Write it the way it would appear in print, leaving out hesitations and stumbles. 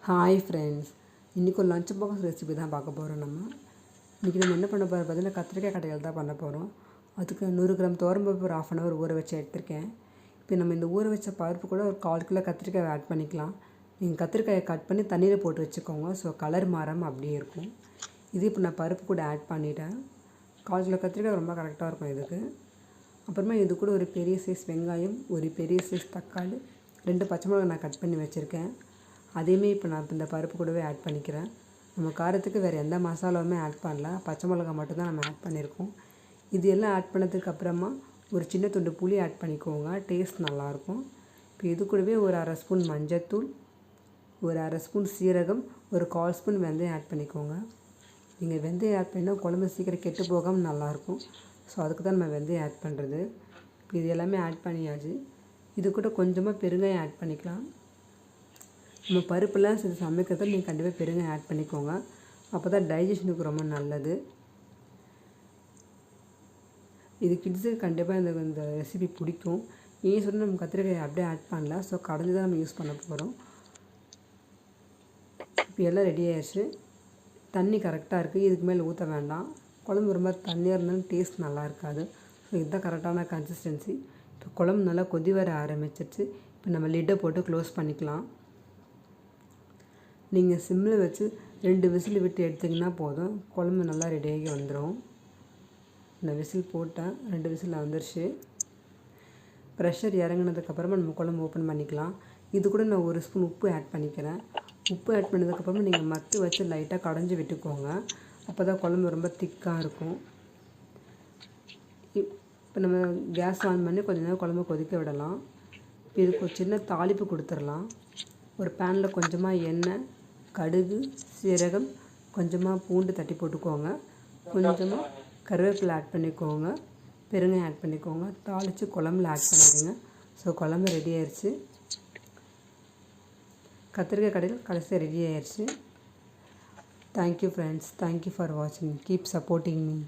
Hi friends, இன்றைக்கி ஒரு lunch box recipe தான் பார்க்க போகிறோம். இன்றைக்கி நம்ம என்ன பண்ண போகிறோம் பார்த்தீங்கன்னா, கத்திரிக்காய் கடையில் தான் பண்ண போகிறோம். அதுக்கு 100 கிராம் துவரம்பருப்பு ஒரு 1/2 hour ஊற வச்சு எடுத்திருக்கேன். இப்போ நம்ம இந்த ஊற வச்ச பருப்பு கூட ஒரு 1/4 கிலோ கத்திரிக்காய் ஆட் பண்ணிக்கலாம். நீங்கள் கத்திரிக்காயை கட் பண்ணி தண்ணியில் போட்டு வச்சுக்கோங்க. ஸோ கலர் மாறாமல் அப்படியே இருக்கும். இது இப்போ நான் பருப்பு கூட ஆட் பண்ணிட்டேன். 1/4 கிலோ கத்திரிக்காய் ரொம்ப கரெக்டாக இருக்கும் இதுக்கு. அப்புறமா இது கூட ஒரு பெரிய சைஸ் வெங்காயம், ஒரு பெரிய சைஸ் தக்காளி, 2 பச்சை மிளகாய் நான் கட் பண்ணி வச்சுருக்கேன். அதையுமே இப்போ நான் இந்த பருப்பு கூடவே ஆட் பண்ணிக்கிறேன். நம்ம காரத்துக்கு வேறு எந்த மசாலாவுமே ஆட் பண்ணல, பச்சை மிளகாய் மட்டும்தான் நம்ம ஆட் பண்ணியிருக்கோம். இது எல்லாம் ஆட் பண்ணதுக்கு அப்புறமா ஒரு சின்ன துண்டு புளி ஆட் பண்ணிக்கோங்க, டேஸ்ட் நல்லாயிருக்கும். இப்போ இது கூடவே ஒரு 1/2 ஸ்பூன் மஞ்சத்தூள், ஒரு 1/2 ஸ்பூன் சீரகம், ஒரு 1/4 ஸ்பூன் வெந்தயம் ஆட் பண்ணிக்கோங்க. நீங்கள் வெந்தயம் ஆட் பண்ணினா குழம்பு சீக்கிரம் கெட்டு போகாமல் நல்லாயிருக்கும். ஸோ அதுக்கு தான் நம்ம வெந்தயம் ஆட் பண்ணுறது. இப்போ இது எல்லாமே ஆட் பண்ணியாச்சு. இது கூட கொஞ்சமாக பெருங்காயம் ஆட் பண்ணிக்கலாம். நம்ம பருப்புலாம் சரி சமைக்கிறதுல நீங்கள் கண்டிப்பாக பெருங்காயம் ஆட் பண்ணிக்கோங்க. அப்போ தான் டைஜஷனுக்கு ரொம்ப நல்லது. இது கிட்ஸுக்கு கண்டிப்பாக இந்த ரெசிபி பிடிக்கும். ஏன் சொன்னால் நம்ம கத்திரிக்காயை அப்படியே ஆட் பண்ணல, ஸோ கடைஞ்சி தான் நம்ம யூஸ் பண்ண போகிறோம். இப்போ எல்லாம் ரெடி ஆயிடுச்சு. தண்ணி கரெக்டாக இருக்குது, இதுக்கு மேலே ஊற்ற வேண்டாம். குழம்பு ரொம்ப தண்ணியாக இருந்தாலும் டேஸ்ட் நல்லா இருக்காது. ஸோ இதுதான் கரெக்டான கன்சிஸ்டன்சி. இப்போ குழம்பு நல்லா கொதி வர ஆரம்பிச்சிருச்சு. இப்போ நம்ம லிட்டை போட்டு க்ளோஸ் பண்ணிக்கலாம். நீங்கள் சிம்மில் வச்சு 2 விசில் விட்டு எடுத்திங்கன்னா போதும், குழம்பு நல்லா ரெடியாகி வந்துடும். நான் விசில் போட்டேன், 2 விசில் வந்துருச்சு. ப்ரெஷர் இறங்கினதுக்கப்புறமா நம்ம குழம்பு ஓப்பன் பண்ணிக்கலாம். இது கூட நான் 1 ஸ்பூன் உப்பு ஆட் பண்ணிக்கிறேன். உப்பு ஆட் பண்ணதுக்கப்புறமா நீங்கள் மத்து வச்சு லைட்டாக கடைஞ்சி விட்டுக்கோங்க. அப்போ தான் குழம்பு ரொம்ப திக்காக இருக்கும். இப்போ நம்ம கேஸ் ஆன் பண்ணி கொஞ்சம் நேரம் குழம்பு கொதிக்க விடலாம். இப்போ இதுக்கு ஒரு சின்ன தாளிப்பு கொடுத்துடலாம். ஒரு பேனில் கொஞ்சமாக எண்ணெய், கடுகு, சீரகம், கொஞ்சமாக பூண்டு தட்டி போட்டுக்கோங்க, கொஞ்சமாக கருவேப்பிலை ஆட் பண்ணிக்கோங்க, பெருங்காயம் ஆட் பண்ணிக்கோங்க, தாளித்து குழம்புல ஆட் பண்ணிடுங்க. ஸோ குழம்பு ரெடி ஆயிடுச்சு. கத்திரிக்காய் கடையில் கடைசியாக ரெடி ஆயிடுச்சு. தேங்க்யூ ஃப்ரெண்ட்ஸ், தேங்க்யூ ஃபார் வாட்சிங். Keep supporting me.